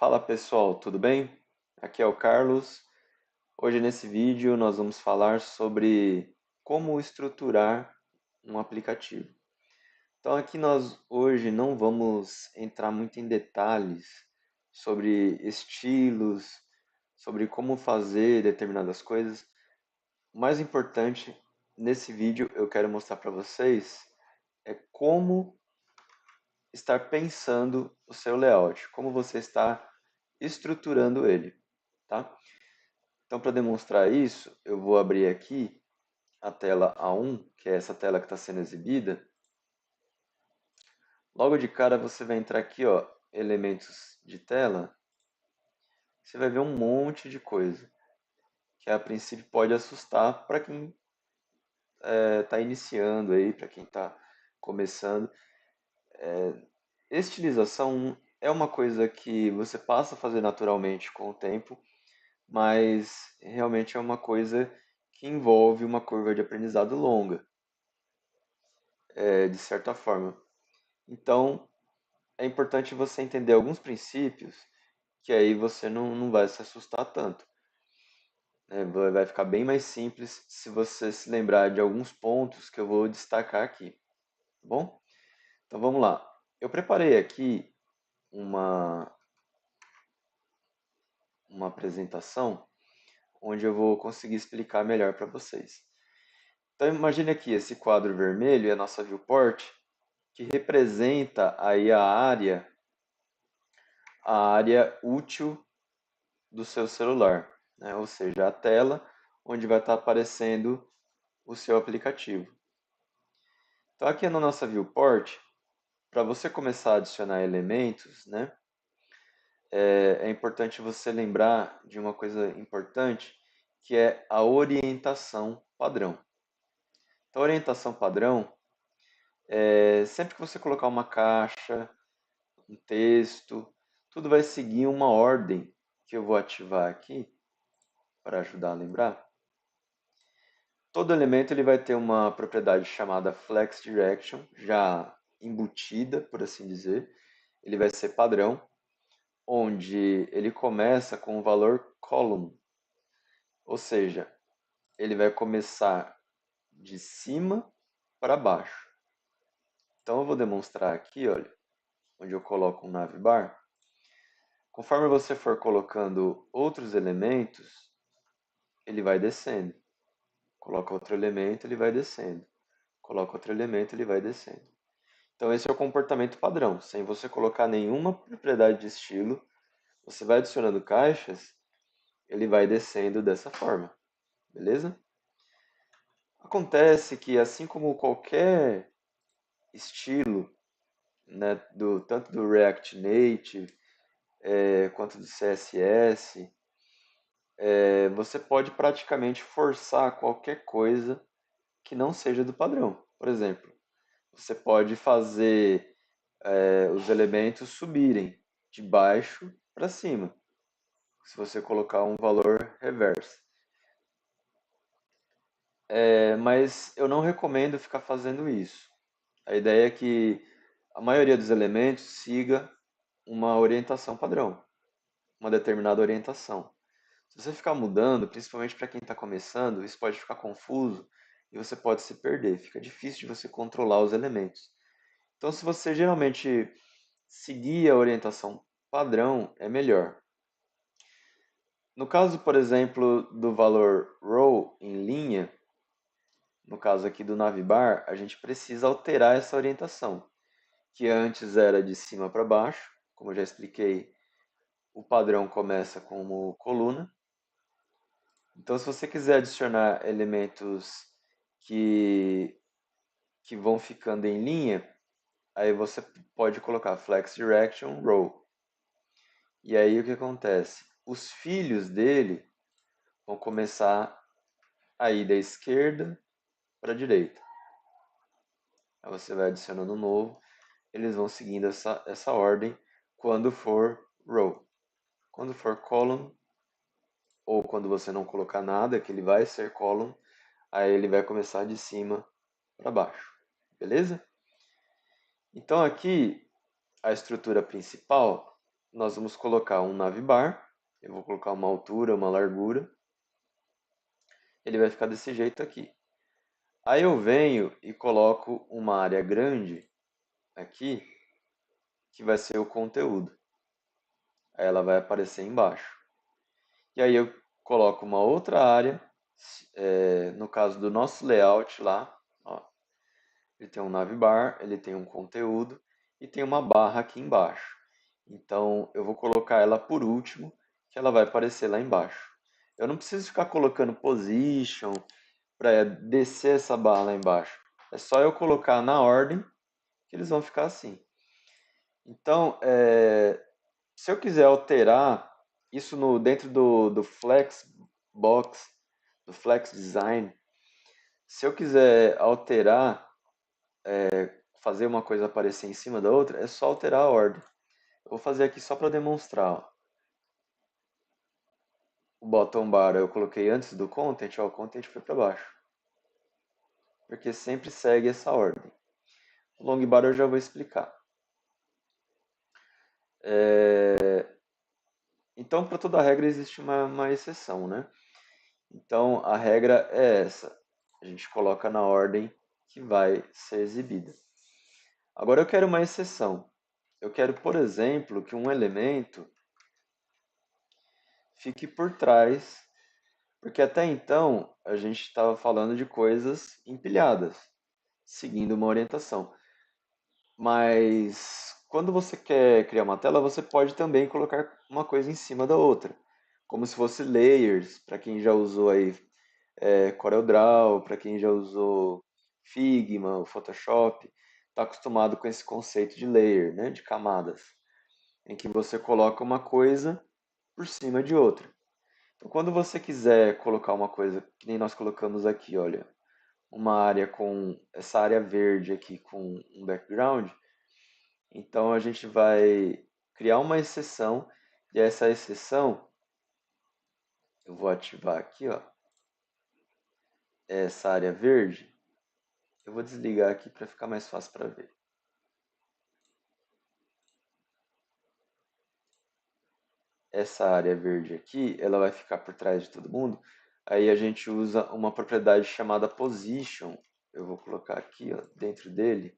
Fala pessoal, tudo bem? Aqui é o Carlos. Hoje nesse vídeo nós vamos falar sobre como estruturar um aplicativo. Então aqui nós hoje não vamos entrar muito em detalhes sobre estilos, sobre como fazer determinadas coisas. O mais importante nesse vídeo eu quero mostrar para vocês é como estar pensando o seu layout, como você está estruturando ele, tá? Então, para demonstrar isso, eu vou abrir aqui a tela A1, que é essa tela que está sendo exibida. Logo de cara, você vai entrar aqui, ó, elementos de tela. Você vai ver um monte de coisa, que a princípio pode assustar para quem está iniciando aí, para quem está começando. Estilização é uma coisa que você passa a fazer naturalmente com o tempo, mas realmente é uma coisa que envolve uma curva de aprendizado longa, de certa forma. Então, é importante você entender alguns princípios, que aí você não vai se assustar tanto, né? Vai ficar bem mais simples se você se lembrar de alguns pontos que eu vou destacar aqui, tá bom? Então vamos lá. Eu preparei aqui uma, uma apresentação onde eu vou conseguir explicar melhor para vocês. Então imagine aqui esse quadro vermelho é a nossa viewport, que representa aí a área útil do seu celular, né? Ou seja, a tela onde vai estar aparecendo o seu aplicativo. Então aqui na nossa viewport, para você começar a adicionar elementos, né, é importante você lembrar de uma coisa importante, que é a orientação padrão. Então, a orientação padrão sempre que você colocar uma caixa, um texto, tudo vai seguir uma ordem que eu vou ativar aqui para ajudar a lembrar. Todo elemento ele vai ter uma propriedade chamada Flex Direction, já embutida, por assim dizer. Ele vai ser padrão, onde ele começa com o valor column, ou seja, ele vai começar de cima para baixo. Então eu vou demonstrar aqui, olha, onde eu coloco um navbar. Conforme você for colocando outros elementos, ele vai descendo. Coloca outro elemento, ele vai descendo. Coloca outro elemento, ele vai descendo. Então esse é o comportamento padrão. Sem você colocar nenhuma propriedade de estilo, você vai adicionando caixas, ele vai descendo dessa forma. Beleza? Acontece que assim como qualquer estilo, né, tanto do React Native quanto do CSS, você pode praticamente forçar qualquer coisa que não seja do padrão. Por exemplo, você pode fazer os elementos subirem de baixo para cima, se você colocar um valor reverse. Mas eu não recomendo ficar fazendo isso. A ideia é que a maioria dos elementos siga uma orientação padrão, uma determinada orientação. Se você ficar mudando, principalmente para quem está começando, isso pode ficar confuso e você pode se perder. Fica difícil de você controlar os elementos. Então, se você geralmente seguir a orientação padrão, é melhor. No caso, por exemplo, do valor row em linha, no caso aqui do navbar, a gente precisa alterar essa orientação, que antes era de cima para baixo, como eu já expliquei, o padrão começa como coluna. Então, se você quiser adicionar elementos que, que vão ficando em linha, aí você pode colocar Flex Direction Row. E aí o que acontece? Os filhos dele vão começar a ir da esquerda para a direita. Aí você vai adicionando um novo, eles vão seguindo essa ordem quando for row. Quando for column, ou quando você não colocar nada, que ele vai ser column, aí ele vai começar de cima para baixo. Beleza? Então aqui a estrutura principal, nós vamos colocar um navbar. Eu vou colocar uma altura, uma largura. Ele vai ficar desse jeito aqui. Aí eu venho e coloco uma área grande aqui, que vai ser o conteúdo. Aí ela vai aparecer embaixo. E aí eu coloco uma outra área, no caso do nosso layout lá, ó, ele tem um navbar, ele tem um conteúdo e tem uma barra aqui embaixo. Então eu vou colocar ela por último, que ela vai aparecer lá embaixo. Eu não preciso ficar colocando position para descer essa barra lá embaixo. É só eu colocar na ordem que eles vão ficar assim. Então, se eu quiser alterar isso dentro do Flexbox, do Flex Design, se eu quiser alterar, fazer uma coisa aparecer em cima da outra, é só alterar a ordem. Eu vou fazer aqui só para demonstrar. Ó. O bottom bar eu coloquei antes do content, ó, o content foi para baixo. Porque sempre segue essa ordem. O long bar eu já vou explicar. Então, para toda regra existe uma exceção, né? Então, a regra é essa. A gente coloca na ordem que vai ser exibida. Agora eu quero uma exceção. Eu quero, por exemplo, que um elemento fique por trás, porque até então a gente estava falando de coisas empilhadas, seguindo uma orientação. Mas quando você quer criar uma tela, você pode também colocar uma coisa em cima da outra, como se fosse layers, para quem já usou aí CorelDRAW, para quem já usou Figma, o Photoshop, está acostumado com esse conceito de layer, né, de camadas, em que você coloca uma coisa por cima de outra. Então, quando você quiser colocar uma coisa, que nem nós colocamos aqui, olha, uma área com essa área verde aqui com um background, então a gente vai criar uma exceção e essa exceção eu vou ativar aqui, ó, essa área verde. Eu vou desligar aqui para ficar mais fácil para ver. Essa área verde aqui, ela vai ficar por trás de todo mundo. Aí a gente usa uma propriedade chamada position. Eu vou colocar aqui, ó, dentro dele,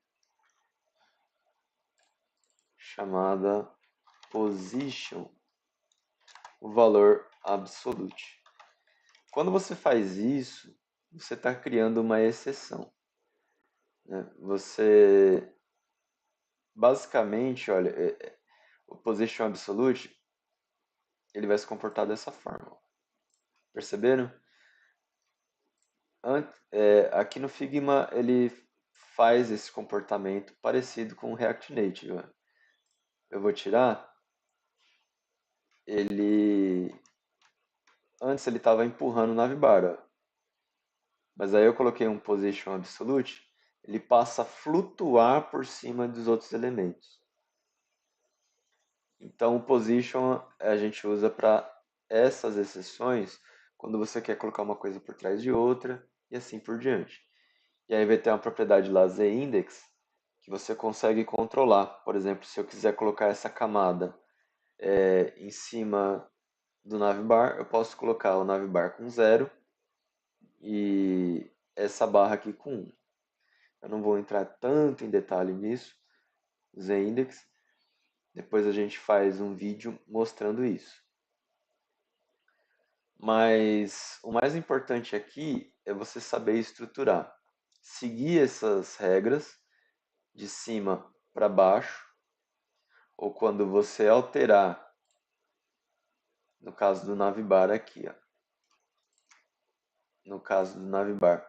chamada position, o valor absolute. Quando você faz isso, você está criando uma exceção, né? Você, basicamente, olha, o position absolute, ele vai se comportar dessa forma. Perceberam? Aqui no Figma ele faz esse comportamento parecido com o React Native. Ó. Eu vou tirar, ele antes ele estava empurrando o navbar, ó. Mas aí eu coloquei um position absolute, ele passa a flutuar por cima dos outros elementos. Então o position a gente usa para essas exceções, quando você quer colocar uma coisa por trás de outra e assim por diante. E aí vai ter uma propriedade lá, ZIndex, que você consegue controlar. Por exemplo, se eu quiser colocar essa camada em cima do navbar, eu posso colocar o navbar com 0 e essa barra aqui com 1. Eu não vou entrar tanto em detalhe nisso, ZIndex. Depois a gente faz um vídeo mostrando isso. Mas o mais importante aqui é você saber estruturar. Seguir essas regras de cima para baixo, ou quando você alterar, no caso do navbar aqui, ó, no caso do navbar,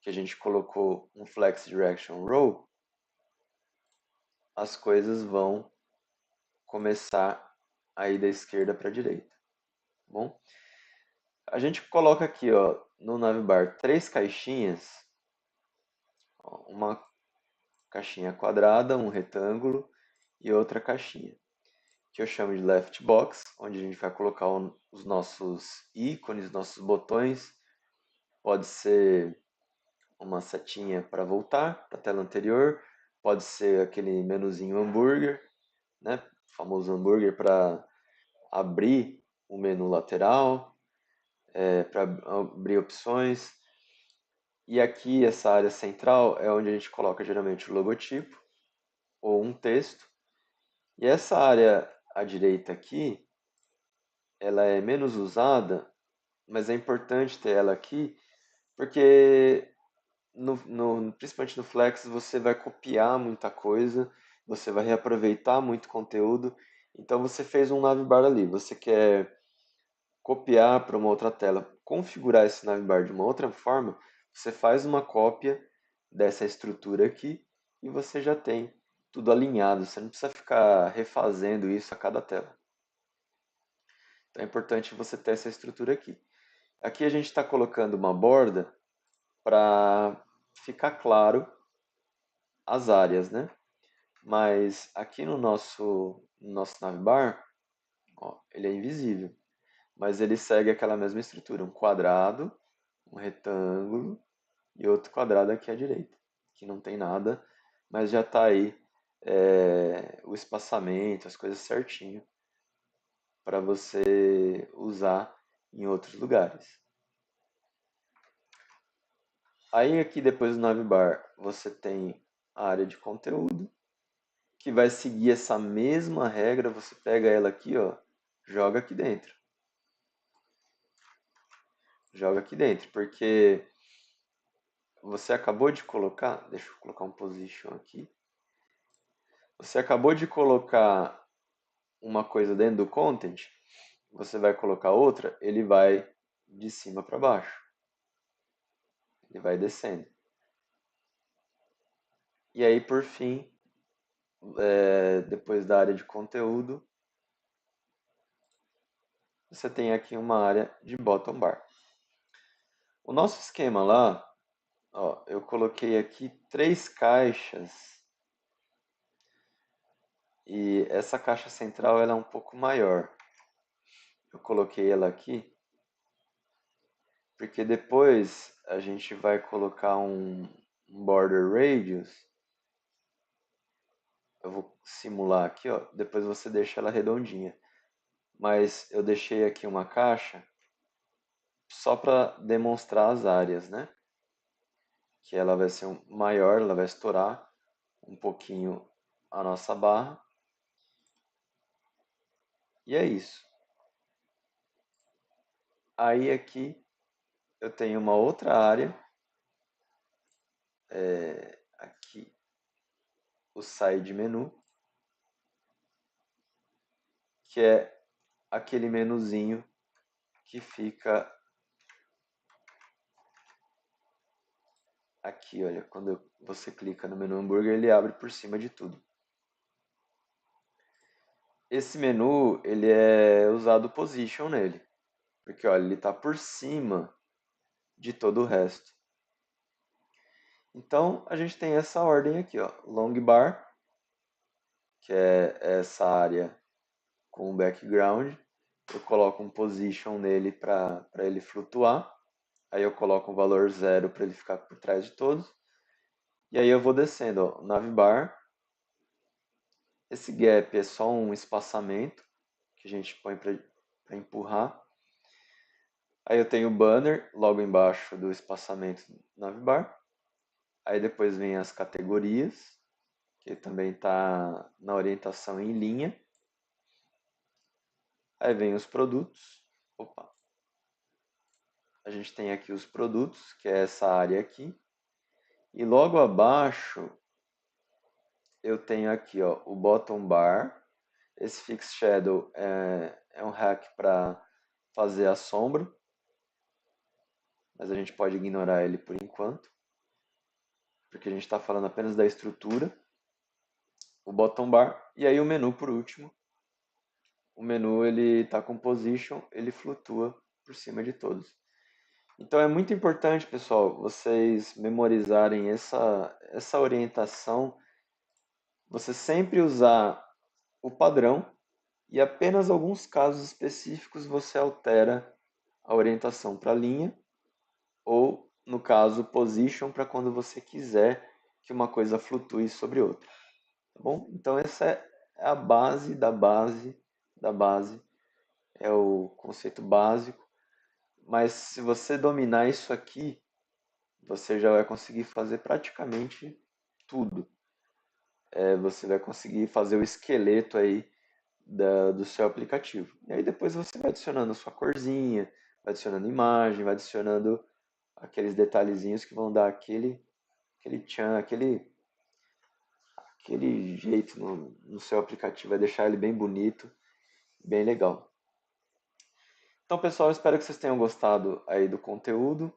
que a gente colocou um Flex Direction Row, as coisas vão começar a ir da esquerda para a direita. Tá bom? A gente coloca aqui, ó, no navbar 3 caixinhas, ó, uma caixinha quadrada, um retângulo e outra caixinha, que eu chamo de left box, onde a gente vai colocar os nossos ícones, nossos botões. Pode ser uma setinha para voltar para a tela anterior, pode ser aquele menuzinho hambúrguer, né? famoso hambúrguer, para abrir o menu lateral, para abrir opções. E aqui, essa área central, é onde a gente coloca geralmente o logotipo ou um texto. E essa área à direita aqui, ela é menos usada, mas é importante ter ela aqui, porque principalmente no Flex você vai copiar muita coisa, você vai reaproveitar muito conteúdo. Então você fez um navbar ali, você quer copiar para uma outra tela, configurar esse navbar de uma outra forma, você faz uma cópia dessa estrutura aqui e você já tem tudo alinhado, você não precisa ficar refazendo isso a cada tela. Então é importante você ter essa estrutura aqui. Aqui a gente está colocando uma borda para ficar claro as áreas, né? Mas aqui no nosso navbar, ó, ele é invisível, mas ele segue aquela mesma estrutura, um quadrado, um retângulo e outro quadrado aqui à direita, que não tem nada, mas já está aí o espaçamento, as coisas certinho para você usar em outros lugares. Aí aqui depois do navbar você tem a área de conteúdo, que vai seguir essa mesma regra, você pega ela aqui, ó, joga aqui dentro. Joga aqui dentro, porque você acabou de colocar, deixa eu colocar um position aqui. Você acabou de colocar uma coisa dentro do content, você vai colocar outra, ele vai de cima para baixo. Ele vai descendo. E aí, por fim, depois da área de conteúdo, você tem aqui uma área de bottom bar. O nosso esquema lá, ó, eu coloquei aqui 3 caixas e essa caixa central ela é um pouco maior. Eu coloquei ela aqui porque depois a gente vai colocar um border radius. Eu vou simular aqui, ó. Depois você deixa ela redondinha. Mas eu deixei aqui uma caixa só para demonstrar as áreas, né? Que ela vai ser maior, ela vai estourar um pouquinho a nossa barra. E é isso. Aí aqui eu tenho uma outra área. Aqui o side menu, que é aquele menuzinho que fica aqui, olha, quando você clica no menu hambúrguer, ele abre por cima de tudo. Esse menu, ele é usado position nele, porque olha, ele está por cima de todo o resto. Então, a gente tem essa ordem aqui, ó, long bar, que é essa área com o background. Eu coloco um position nele para ele flutuar. Aí eu coloco um valor 0 para ele ficar por trás de todos. E aí eu vou descendo, ó, navbar. Esse gap é só um espaçamento que a gente põe para empurrar. Aí eu tenho o banner logo embaixo do espaçamento navbar. Aí depois vem as categorias, que também está na orientação em linha. Aí vem os produtos. Opa. A gente tem aqui os produtos, que é essa área aqui. E logo abaixo eu tenho aqui, ó, o bottom bar. Esse fix shadow é um hack para fazer a sombra, mas a gente pode ignorar ele por enquanto, porque a gente está falando apenas da estrutura. O bottom bar e aí o menu por último. O menu ele está com position, ele flutua por cima de todos. Então é muito importante, pessoal, vocês memorizarem essa orientação, você sempre usar o padrão e apenas alguns casos específicos você altera a orientação para a linha ou, no caso, position para quando você quiser que uma coisa flutue sobre outra. Tá bom? Então essa é a base da base da base, é o conceito básico, mas se você dominar isso aqui, você já vai conseguir fazer praticamente tudo. Você vai conseguir fazer o esqueleto aí do seu aplicativo. E aí depois você vai adicionando a sua corzinha, vai adicionando imagem, vai adicionando aqueles detalhezinhos que vão dar aquele tchan, aquele jeito no seu aplicativo, vai deixar ele bem bonito, bem legal. Então, pessoal, espero que vocês tenham gostado aí do conteúdo.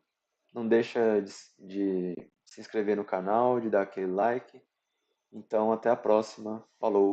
Não deixa de se inscrever no canal, de dar aquele like. Então, até a próxima. Falou!